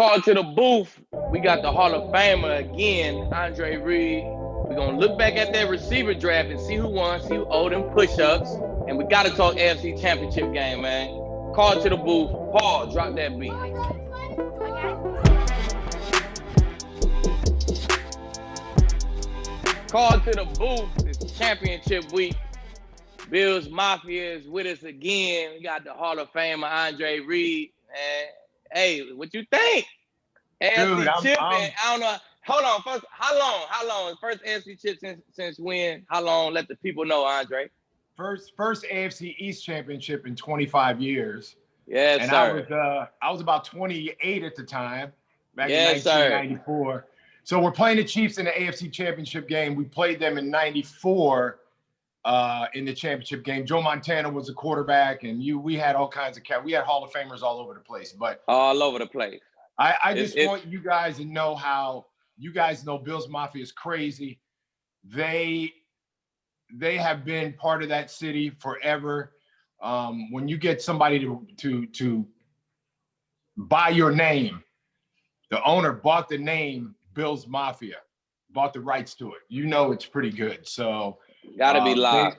Call to the booth. We got the Hall of Famer again, Andre Reed. We're going to look back at that receiver draft and see who won, see who owed them push-ups. And we got to talk AFC Championship game, man. Call to the booth. Paul, drop that beat. Call to the booth. It's championship week. Bills Mafia is with us again. We got the Hall of Famer, Andre Reed. Man, hey, what you think? AFC Chip, and I don't know. Hold on, first, how long? First AFC Chip since when? How long? Let the people know, Andre. First AFC East Championship in 25 years. Yes, and sir. I was about 28 at the time, back in 1994. Sir. So we're playing the Chiefs in the AFC Championship game. We played them in 94 in the championship game. Joe Montana was a quarterback, and we had all kinds of we had Hall of Famers all over the place. But all over the place. I just want you guys to know how you guys know Bills Mafia is crazy. They have been part of that city forever. When you get somebody to buy your name, the owner bought the name Bills Mafia, bought the rights to it. You know it's pretty good. So gotta be live.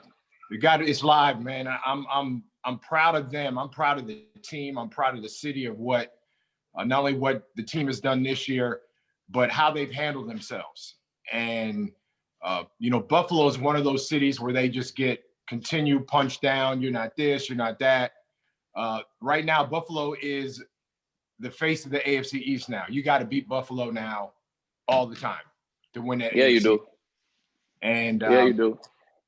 It's live, man. I'm proud of them. I'm proud of the team. I'm proud of the city of what not only what the team has done this year, but how they've handled themselves. And Buffalo is one of those cities where they just get continue punched down. You're not this, you're not that. Right now, Buffalo is the face of the AFC East now. You got to beat Buffalo now all the time to win that. Yeah, AFC. you do. And you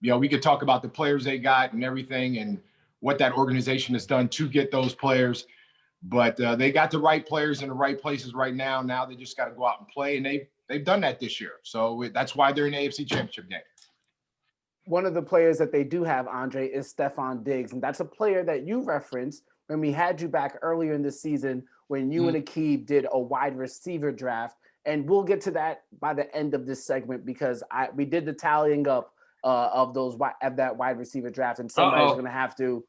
do. We could talk about the players they got and everything and what that organization has done to get those players. But they got the right players in the right places right now. Now they just got to go out and play, and they've done that this year. So that's why they're in the AFC Championship game. One of the players that they do have, Andre, is Stephon Diggs, and that's a player that you referenced when we had you back earlier in the season when you and Aqib did a wide receiver draft. And we'll get to that by the end of this segment because we did the tallying up of that wide receiver draft, and somebody's going to have to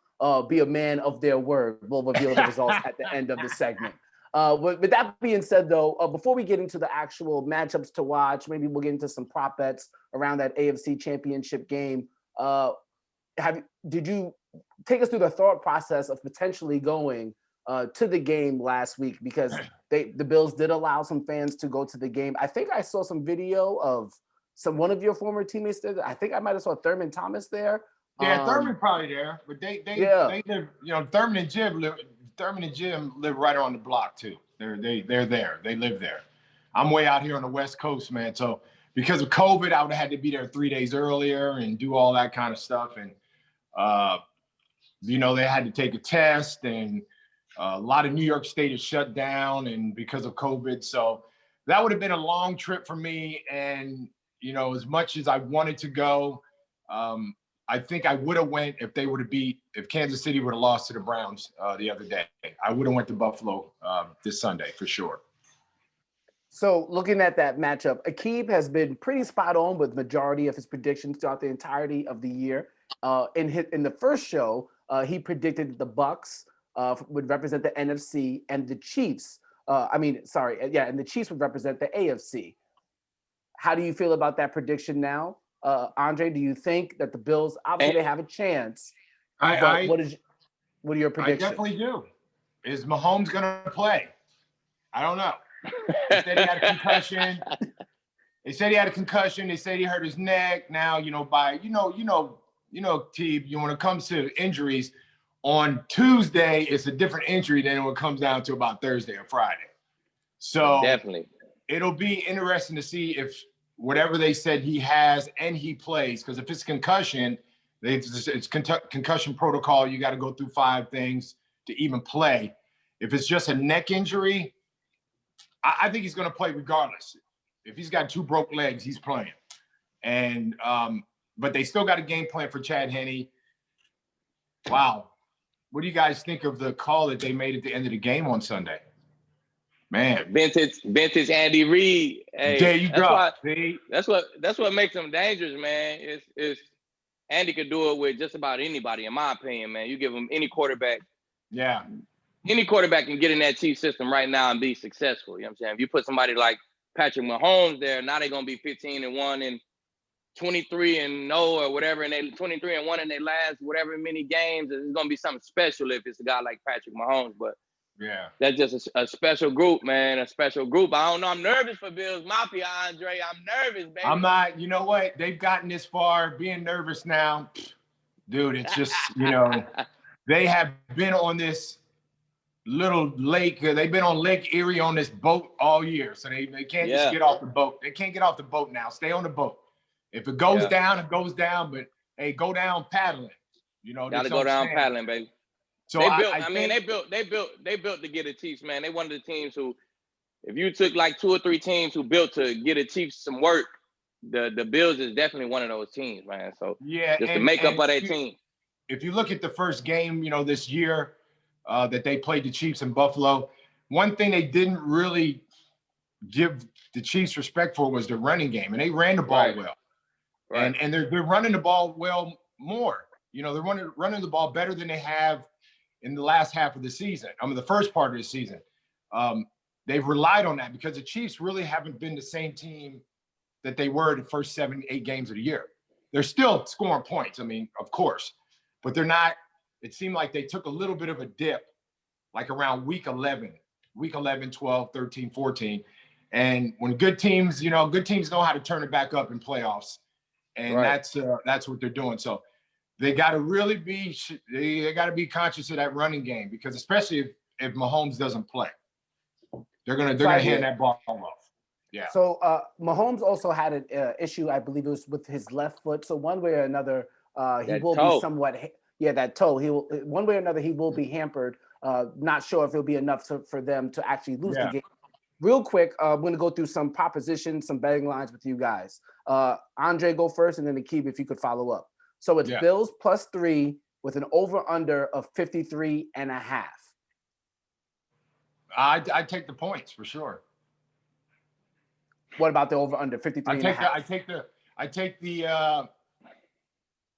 be a man of their word. We'll reveal the results at the end of the segment. With that being said, though, before we get into the actual matchups to watch, maybe we'll get into some prop bets around that AFC Championship game. Did you take us through the thought process of potentially going to the game last week? Because the Bills did allow some fans to go to the game. I think I saw some video of one of your former teammates there. I think I might have saw Thurman Thomas there. Yeah, Thurman probably there, but they live. Thurman and Jim live right on the block too. They're there. They live there. I'm way out here on the West Coast, man. So because of COVID, I would have had to be there 3 days earlier and do all that kind of stuff. And they had to take a test, and a lot of New York State is shut down, and because of COVID, so that would have been a long trip for me. And as much as I wanted to go. I think I would have went if Kansas City would have lost to the Browns the other day. I would have went to Buffalo this Sunday for sure. So looking at that matchup, Aqib has been pretty spot on with majority of his predictions throughout the entirety of the year. In the first show, he predicted the Bucs would represent the NFC and the Chiefs. And the Chiefs would represent the AFC. How do you feel about that prediction now? Andre, do you think that the Bills obviously they have a chance? What are your predictions? I definitely do. Is Mahomes gonna play? I don't know. They said he had a concussion. They said he hurt his neck. Now, Teeb, when it comes to injuries, on Tuesday it's a different injury than when it comes down to about Thursday or Friday. So definitely, it'll be interesting to see if whatever they said he has and he plays, because if it's concussion, it's concussion protocol. You got to go through 5 things to even play. If it's just a neck injury, I think he's going to play regardless. If he's got 2 broke legs, he's playing. And but they still got a game plan for Chad Henne. Wow. What do you guys think of the call that they made at the end of the game on Sunday? Man, vintage Andy Reid. Hey, there you go. That's what makes him dangerous, man. It's Andy could do it with just about anybody, in my opinion, man. You give him any quarterback. Yeah. any quarterback can get in that Chiefs system right now and be successful. You know what I'm saying? If you put somebody like Patrick Mahomes there, now they're gonna be 15-1 and 23-0 or whatever, and they 23-1 in their last whatever many games. It's gonna be something special if it's a guy like Patrick Mahomes. But yeah, that's just a special group, man. A special group. I don't know. I'm nervous for Bills Mafia, Andre. I'm nervous, baby. I'm not. You know what? They've gotten this far. Being nervous now, dude. It's just they have been on this little lake. They've been on Lake Erie on this boat all year, so they can't just get off the boat. They can't get off the boat now. Stay on the boat. If it goes down, it goes down. But hey, go down paddling. Gotta go down paddling, baby. So they built to get a Chiefs, man. They one of the teams who, if you took like 2 or 3 teams who built to get a Chiefs some work, the Bills is definitely one of those teams, man. So just the makeup of that team. If you look at the first game, this year that they played the Chiefs in Buffalo, one thing they didn't really give the Chiefs respect for was the running game, and they ran the ball well. Right. And they're running the ball well more. They're running the ball better than they have in the last half of the season. The first part of the season. They've relied on that because the Chiefs really haven't been the same team that they were the first 7, 8 games of the year. They're still scoring points, of course, but they're not. It seemed like they took a little bit of a dip, like around week 11, 12, 13, 14. And when good teams know how to turn it back up in playoffs. And that's what they're doing. So they got to really be conscious of that running game, because especially if Mahomes doesn't play, they're gonna hand that ball off. Yeah. So Mahomes also had an issue, I believe it was with his left foot. So one way or another, he will be somewhat that toe. He will one way or another he will be hampered. Not sure if it'll be enough for them to actually lose the game. Real quick, I'm going to go through some propositions, some betting lines with you guys. Andre, go first, and then Aqib, if you could follow up. So it's Bills +3 with an over-under of 53.5. I take the points for sure. What about the over-under 53.5? I take the.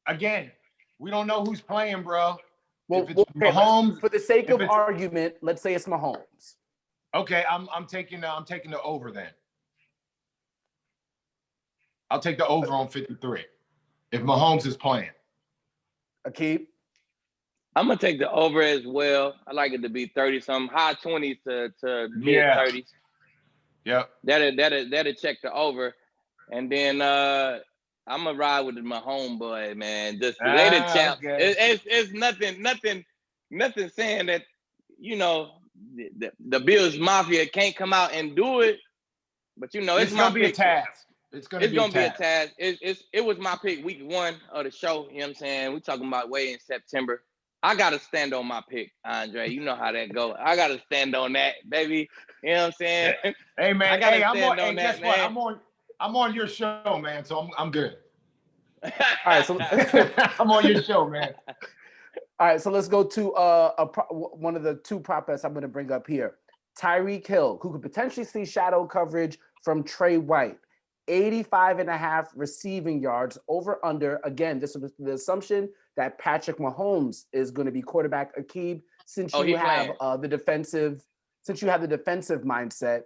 Again, we don't know who's playing, bro. Well, if it's Mahomes, for the sake of argument, let's say it's Mahomes. Okay, I'm taking the over then. I'll take the over on 53 if Mahomes is playing. Aqib? I'm gonna take the over as well. I like it to be 30-something, high 20s to mid 30s. Yep. That'll check the over, and then I'm gonna ride with my homeboy, man. Just they the champ. It's nothing saying that the Bills Mafia can't come out and do it, but it's gonna be a task. It's gonna be a task. It was my pick week 1 of the show. You know what I'm saying? We talking about way in September. I gotta stand on my pick, Andre. You know how that go. I gotta stand on that, baby. You know what I'm saying? Hey man, guess what? I'm on your show, man. So I'm good. All right, so I'm on your show, man. All right, so let's go to one of the 2 prop bets I'm going to bring up here. Tyreek Hill, who could potentially see shadow coverage from Trey White. 85.5 receiving yards, over under. Again, this is the assumption that Patrick Mahomes is going to be quarterback. Aqib, since you have the defensive mindset,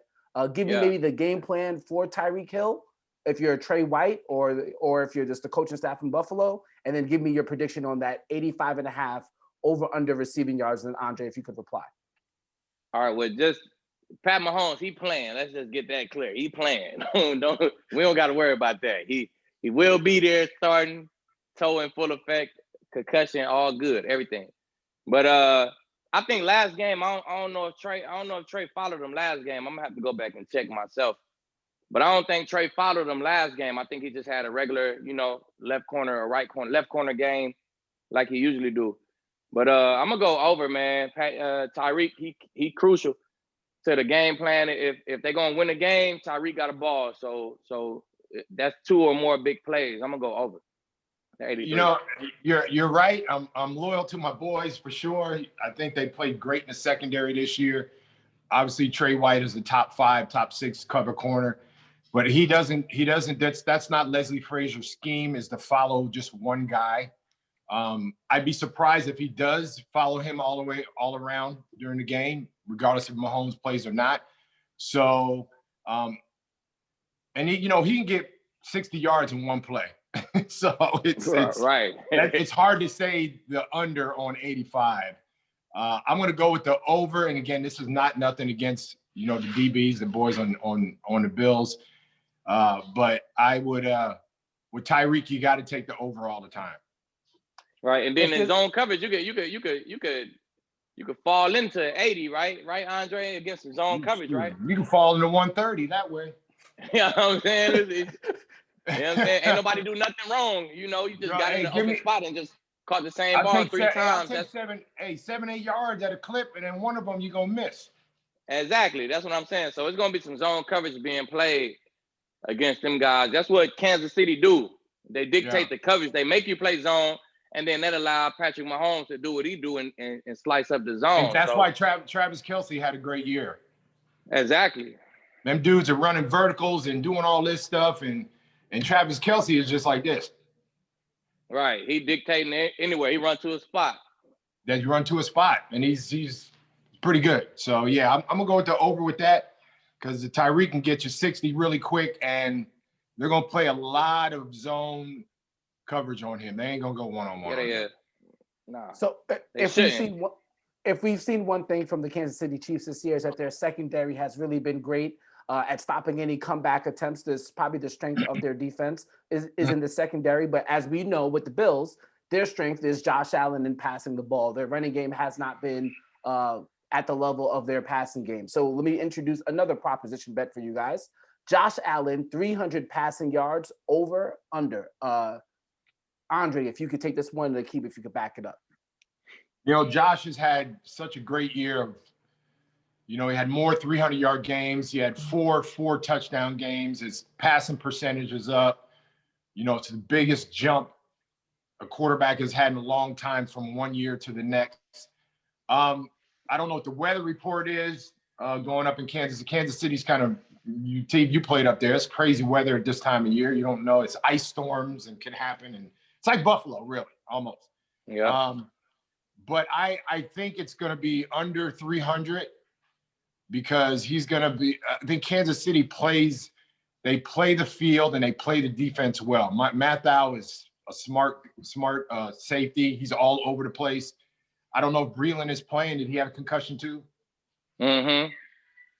give me maybe the game plan for Tyreek Hill if you're Trey White or if you're just the coaching staff in Buffalo, and then give me your prediction on that 85.5 over under receiving yards. And Andre, if you could reply. All right, well, just Pat Mahomes, he playing. Let's just get that clear. He playing. We don't got to worry about that. He will be there starting, toe in full effect, concussion, all good, everything. But I think last game, I don't know if Trey followed him last game. I'm gonna have to go back and check myself. But I don't think Trey followed him last game. I think he just had a regular, left corner or right corner, left corner game like he usually do. But I'm gonna go over, man. Tyreek, he crucial to the game plan. If they're gonna win the game, Tyreek got a ball. So that's 2 or more big plays. I'm gonna go over. 83. You're right. I'm loyal to my boys for sure. I think they played great in the secondary this year. Obviously, Trey White is the top 5, top 6 cover corner. But he doesn't. That's not Leslie Frazier's scheme, is to follow just one guy. I'd be surprised if he does follow him all around during the game, regardless if Mahomes plays or not. So, and he can get 60 yards in one play. So it's hard to say the under on 85. I'm going to go with the over. And again, this is not nothing against, the DBs, the boys on the Bills. But I would, with Tyreek, you got to take the over all the time. Right. And then in zone coverage, you could fall into 80, right? Right, Andre, against the zone coverage, right? You can fall into 130 that way. You know what I'm saying? You know what I'm saying? Ain't nobody do nothing wrong. You just got in the open spot and just caught the same ball 3 times. That's 7-8 yards at a clip, and then one of them you're going to miss. Exactly. That's what I'm saying. So it's going to be some zone coverage being played against them guys. That's what Kansas City do. They dictate the coverage. They make you play zone, and then that allow Patrick Mahomes to do what he do and slice up the zone. And that's why Travis Kelce had a great year. Exactly. Them dudes are running verticals and doing all this stuff, and Travis Kelce is just like this. Right. He dictating it anywhere. He run to a spot. That you run to a spot, and he's pretty good. So, yeah, I'm going to go with the over with that because the Tyreek can get you 60 really quick, and they're going to play a lot of zone coverage on him. They ain't going to go one-on-one. Yeah. Nah. So if we've seen one thing from the Kansas City Chiefs this year is that their secondary has really been great at stopping any comeback attempts. This probably the strength of their defense is in the secondary. But as we know with the Bills, their strength is Josh Allen in passing the ball. Their running game has not been at the level of their passing game. So let me introduce another proposition bet for you guys. Josh Allen, 300 passing yards, over, under. Andre, if you could take this one, and Aqib, if you could back it up. Josh has had such a great year of, he had more 300-yard games. He had four touchdown games. His passing percentage is up. It's the biggest jump a quarterback has had in a long time from one year to the next. I don't know what the weather report is going up in Kansas. Kansas City's kind of, you played up there. It's crazy weather at this time of year. You don't know. It's ice storms and can happen. And it's like Buffalo, really, almost. Yeah. But I think it's going to be under 300 because he's going to be – I think Kansas City they play the field and they play the defense well. Mathau is a smart safety. He's all over the place. I don't know if Breland is playing. Did he have a concussion too? Mm-hmm.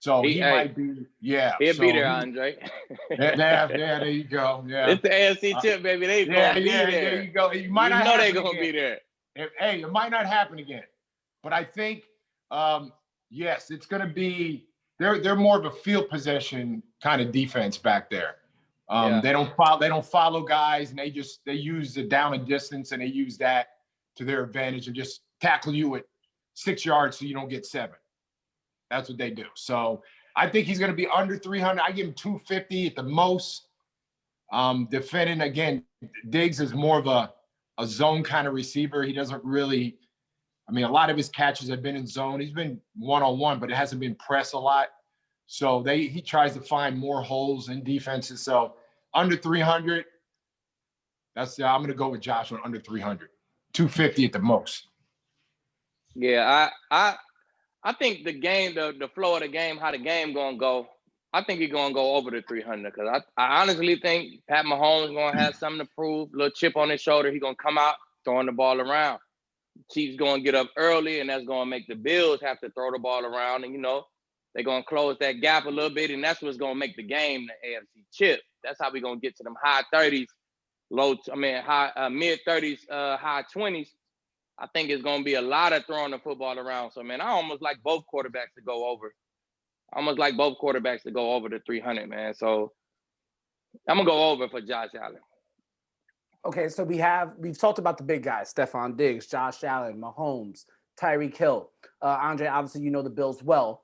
So he might be – yeah. He'll be there, Andre. Yeah, there you go. Yeah. It's the AFC chip, baby. They going to be there. There you go. It might you not know they're going to be there. It might not happen again, but I think yes, it's going to be. They're more of a field possession kind of defense back there. They don't follow guys, and they use the down and distance, and they use that to their advantage and just tackle you at 6 yards so you don't get 7. That's what they do. So I think he's going to be under 300. I give him 250 at the most. Defending again, Diggs is more of a zone kind of receiver. He doesn't really, a lot of his catches have been in zone. He's been one-on-one, but it hasn't been press a lot. So he tries to find more holes in defenses. So under 300, I'm going to go with Josh on under 300, 250 at the most. Yeah, I think the game, the flow of the game, how the game going to go, I think he's going to go over the 300 because I honestly think Pat Mahomes is going to have something to prove, a little chip on his shoulder. He's going to come out throwing the ball around. Chiefs going to get up early, and that's going to make the Bills have to throw the ball around. And, they're going to close that gap a little bit, and that's what's going to make the game the AFC chip. That's how we're going to get to them high 30s, mid 30s, high 20s. I think it's going to be a lot of throwing the football around. So, man, I almost like both quarterbacks to go over. The 300, man. So I'm going to go over for Josh Allen. Okay, so we've talked about the big guys, Stephon Diggs, Josh Allen, Mahomes, Tyreek Hill. Andre, obviously, the Bills well.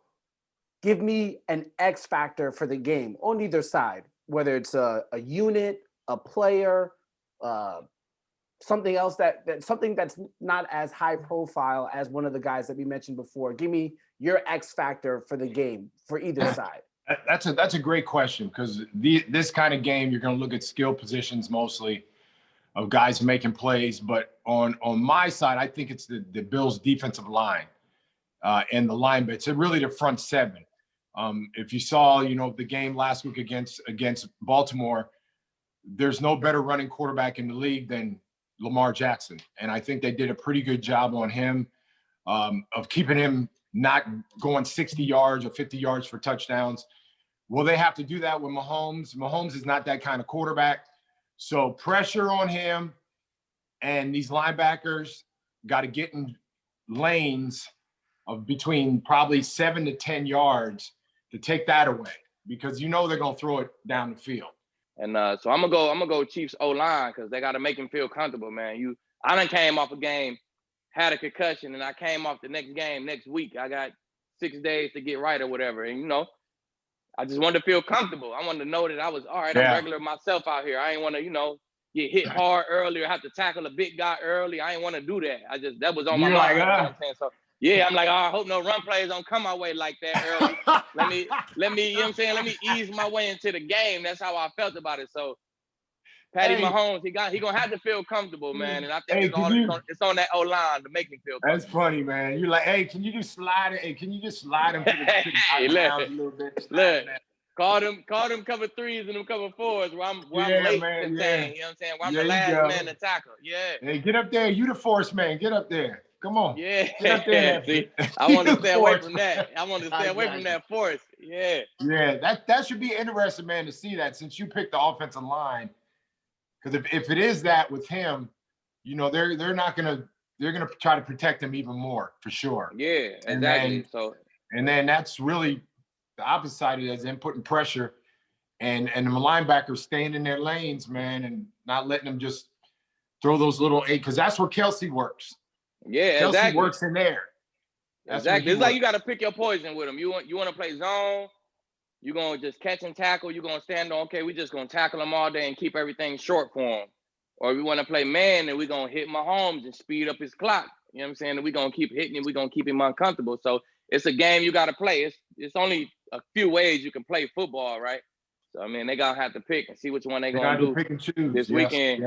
Give me an X factor for the game on either side, whether it's a unit, a player, something else something that's not as high profile as one of the guys that we mentioned before. Give me your X factor for the game for either side. That's a great question because this kind of game, you're going to look at skill positions mostly. of guys making plays. But on my side, I think it's the Bills' defensive line and the linebackers. It's really the front seven. If you saw, the game last week against Baltimore, there's no better running quarterback in the league than Lamar Jackson. And I think they did a pretty good job on him of keeping him not going 60 yards or 50 yards for touchdowns. Will they have to do that with Mahomes? Mahomes is not that kind of quarterback. So pressure on him, and these linebackers got to get in lanes of between probably 7 to 10 yards to take that away, because they're going to throw it down the field. And so I'm gonna go Chiefs O-line, because they got to make him feel comfortable, man. I done came off a game, had a concussion, and I came off the next game next week. I got 6 days to get right or whatever, and I just wanted to feel comfortable. I wanted to know that I was all right. I'm regular myself out here. I ain't want to, get hit hard early or have to tackle a big guy early. I ain't want to do that. That was on my mind. You know what I'm saying? So yeah, I'm like, I hope no run plays don't come my way like that early. let me, you know what I'm saying? Let me ease my way into the game. That's how I felt about it. So Patty Mahomes, he gonna have to feel comfortable, man. And I think it's on that O-line to make me feel comfortable. That's funny, man. You're like, hey, can you just slide it? Hey, can you just slide him to the a little bit? Look, call them cover 3s and them cover 4s where I'm late to contain. You know what I'm saying? Where I'm the last man to tackle. Yeah. Hey, get up there. You the force man. Get up there. Come on. Yeah. Get up there. See, I want to stay away from that. I want to stay away from that force. Yeah. Yeah, that should be interesting, man, to see that, since you picked the offensive line. Because if it is that with him, they're not gonna try to protect him even more, for sure. Yeah, exactly. And then that's really the opposite side of it, is them putting pressure and the linebackers staying in their lanes, man, and not letting them just throw those little because that's where Kelsey works. Yeah, Kelsey exactly. works in there. Exactly. It's like you got to pick your poison with him. You want to play zone. You're going to just catch and tackle. You're going to stand on, okay, we're just going to tackle them all day and keep everything short for him. Or we want to play man, and we're going to hit Mahomes and speed up his clock. You know what I'm saying? And we're going to keep hitting him. We're going to keep him uncomfortable. So it's a game you got to play. It's only a few ways you can play football, right? So, I mean, they got to have to pick and see which one they're going to do pick and choose this weekend.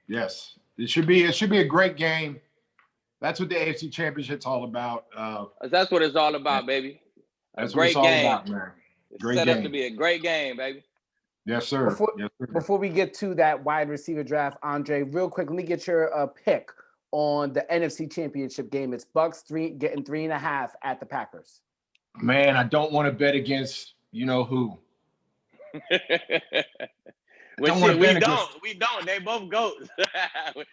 Yes. It should be a great game. That's what the AFC Championship's all about. That's what it's all about, baby. That's what it's all about, man. It's set up to be a great game, baby. Yes, sir. Before we get to that wide receiver draft, Andre, real quick, let me get your pick on the NFC Championship game. It's Bucks getting 3.5 at the Packers. Man, I don't want to bet against who. We don't. They both goats.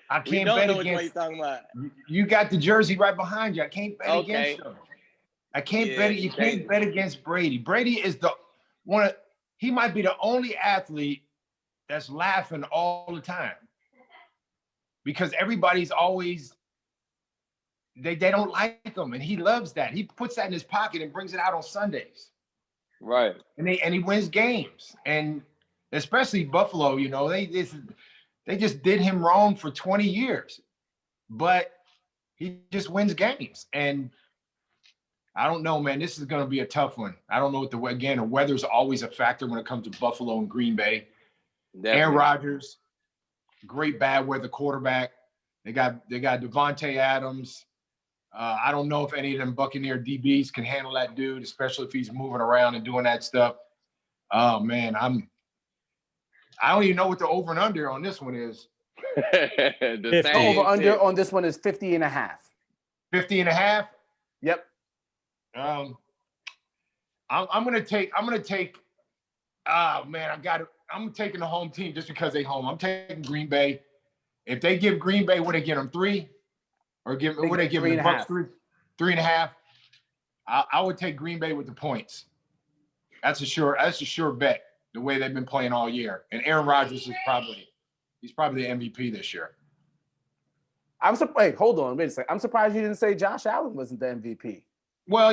I can't we don't bet know against. Which one you're talking about. You got the jersey right behind you. I can't bet against them. I can't bet it. You can't bet against Brady. Brady is he might be the only athlete that's laughing all the time, because everybody's always they don't like him, and he loves that. He puts that in his pocket and brings it out on Sundays. Right. And he wins games, and especially Buffalo. They just did him wrong for 20 years, but he just wins games. And I don't know, man. This is going to be a tough one. I don't know what the weather's always a factor when it comes to Buffalo and Green Bay. Definitely. Aaron Rodgers, great bad weather quarterback. They got Devontae Adams. I don't know if any of them Buccaneer DBs can handle that dude, especially if he's moving around and doing that stuff. Oh man, I don't even know what the over and under on this one is. The over under on this one is 50.5. 50.5? Yep. I'm gonna take. Oh man, I'm taking the home team just because they home. I'm taking Green Bay. If they give Green Bay, would they get them 3, or would they give them the Bucks 3.5? I would take Green Bay with the points. That's a sure bet. The way they've been playing all year, and Aaron Rodgers is probably the MVP this year. I'm surprised. Wait, hold on, wait a second. I'm surprised you didn't say Josh Allen wasn't the MVP. Well,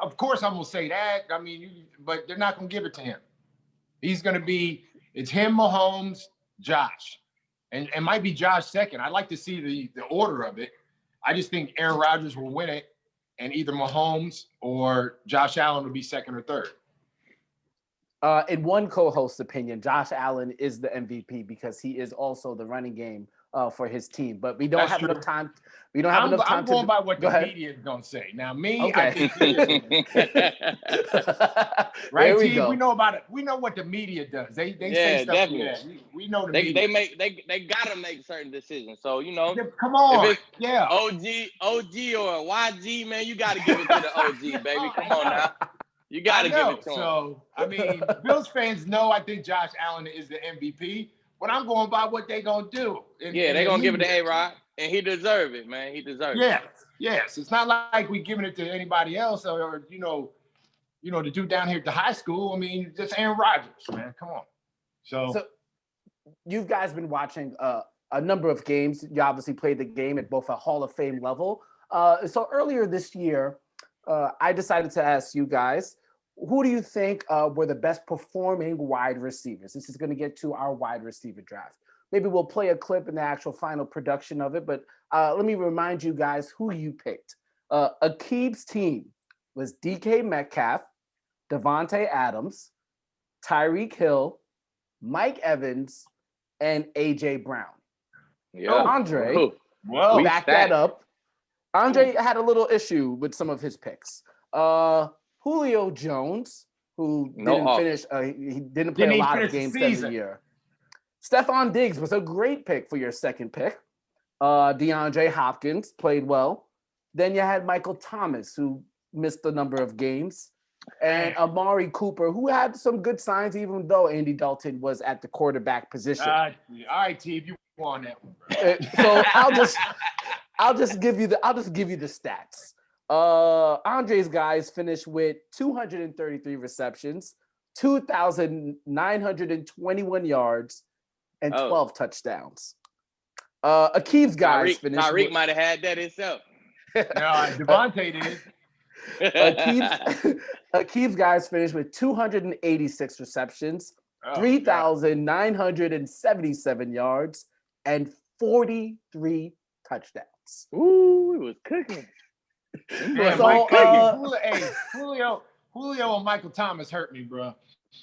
of course I'm gonna say that. But they're not gonna give it to him. It's him, Mahomes, Josh, and it might be Josh second. I'd like to see the order of it. I just think Aaron Rodgers will win it, and either Mahomes or Josh Allen will be second or third. In one co-host's opinion, Josh Allen is the MVP because he is also the running game for his team. But we don't have enough time. We don't have enough time. I'm going by what the ahead. media is going to say. Now, me, Okay. I think he is. Right, T? We know about it. We know what the media does. They say stuff. Definitely. Yeah, we know the media. They gotta make certain decisions. So come on, if it's OG or YG, man, you gotta give it to the OG, baby. Come on now. You got to give it to him. So, I mean, Bills fans know I think Josh Allen is the MVP, but I'm going by what they going to do. They're going to give it to A-Rod, and he deserves it, man. He deserves it. Yes. It's not like we giving it to anybody else or the dude down here at the high school. I mean, just Aaron Rodgers, man. Come on. So you guys been watching a number of games. You obviously played the game at both a Hall of Fame level. So earlier this year, I decided to ask you guys, who do you think were the best performing wide receivers? This is going to get to our wide receiver draft. Maybe we'll play a clip in the actual final production of it, but let me remind you guys who you picked. Aqib's team was DK Metcalf, Devontae Adams, Tyreek Hill, Mike Evans, and AJ Brown. Yeah. Andre, back that up. Andre had a little issue with some of his picks. Julio Jones, who didn't finish, he didn't play a lot of games that year. Stephon Diggs was a great pick for your second pick. DeAndre Hopkins played well. Then you had Michael Thomas, who missed a number of games. And Amari Cooper, who had some good signs, even though Andy Dalton was at the quarterback position. All right, T, if you want that one, bro. So I'll just give you the stats. Andre's guys finished with 233 receptions, 2,921 yards, and 12 touchdowns. Aqib's guys finished. Tyreek might have had that himself. No, Devontae did. Aqib's guys finished with 286 receptions, 3,977 yards, and 43 touchdowns. Ooh, it was cooking. Julio and Michael Thomas hurt me, bro.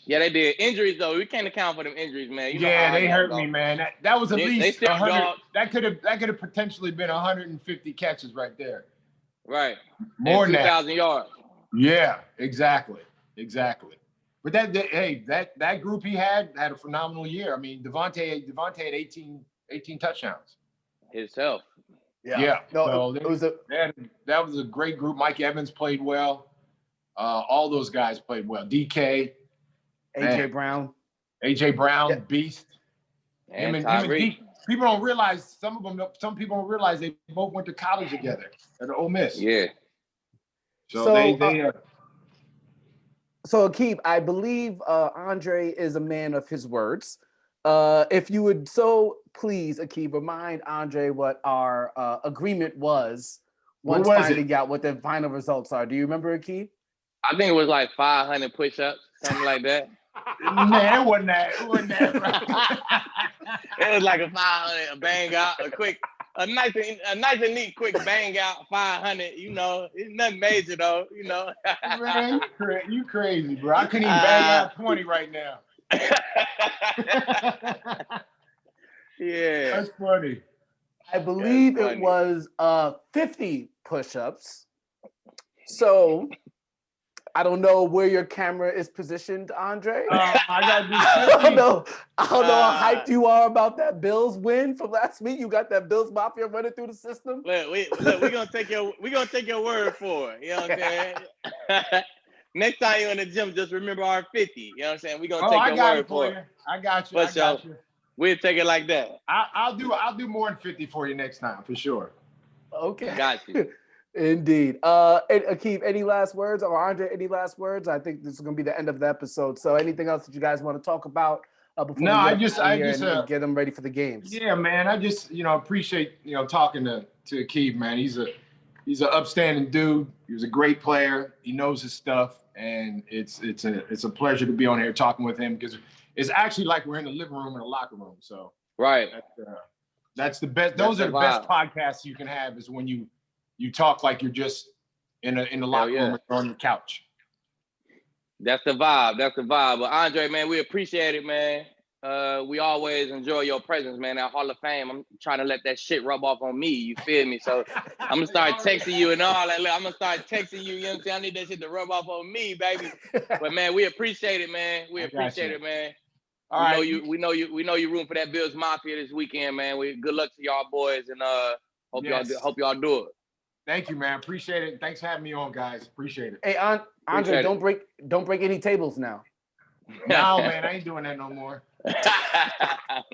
Yeah, they did. Injuries, though. We can't account for them injuries, man. They hurt me, man. That was at least 100. That could have potentially been 150 catches right there. Right. More than 2,000 yards. Yeah, exactly. But that group he had a phenomenal year. I mean, Devontae had 18 touchdowns. Himself. Yeah. No, that was a great group. Mike Evans played well. All those guys played well. DK, AJ Brown, beast. And him and D. People don't realize some people don't realize they both went to college together at Ole Miss. Yeah. So Aqib, I believe Andre is a man of his words. If you would so please, Aqib, remind Andre what our agreement was once finding out what the final results are. Do you remember, Aqib? I think it was like 500 push-ups, something like that. Man, it wasn't that. It was like a 500, a bang out, a nice and neat, quick bang out, 500. It's nothing major though. Man, you crazy, bro. I couldn't even bang out 20 right now. Yeah, that's funny. I believe it was 50 push-ups. So I don't know where your camera is positioned, Andre. I gotta do I don't know how hyped you are about that Bills win from last week. You got that Bills Mafia running through the system. Look, we're gonna take your word for it. You know what I'm saying? Next time you're in the gym, just remember our 50. You know what I'm saying? We're gonna take your word for it. I got you. We'll take it like that. I'll do more than 50 for you next time for sure. Okay. Got you. Indeed. Aqib, any last words? Or Andre, any last words? I think this is going to be the end of the episode. So anything else that you guys want to talk about before I just get them ready for the games? Yeah, man. I just, appreciate, talking to Aqib, man. He's an upstanding dude. He was a great player. He knows his stuff. And it's a pleasure to be on here talking with him because it's actually like we're in the living room and a locker room. So right. That's the best. Those are the best podcasts you can have is when you talk like you're just in the locker room or on the couch. That's the vibe. That's the vibe. But Andre, man, we appreciate it, man. We always enjoy your presence, man. That Hall of Fame, I'm trying to let that shit rub off on me. You feel me? So I'm gonna start texting you and all that. Look, I'm gonna start texting you. You know what I'm saying? I need that shit to rub off on me, baby. But man, we appreciate it, man. We appreciate it, man. All we right. know you. We know you. We know you room for that Bills Mafia this weekend, man. Good luck to y'all boys, and hope y'all do it. Thank you, man. Appreciate it. Thanks for having me on, guys. Appreciate it. Hey, Andre, don't break any tables now. No, man, I ain't doing that no more.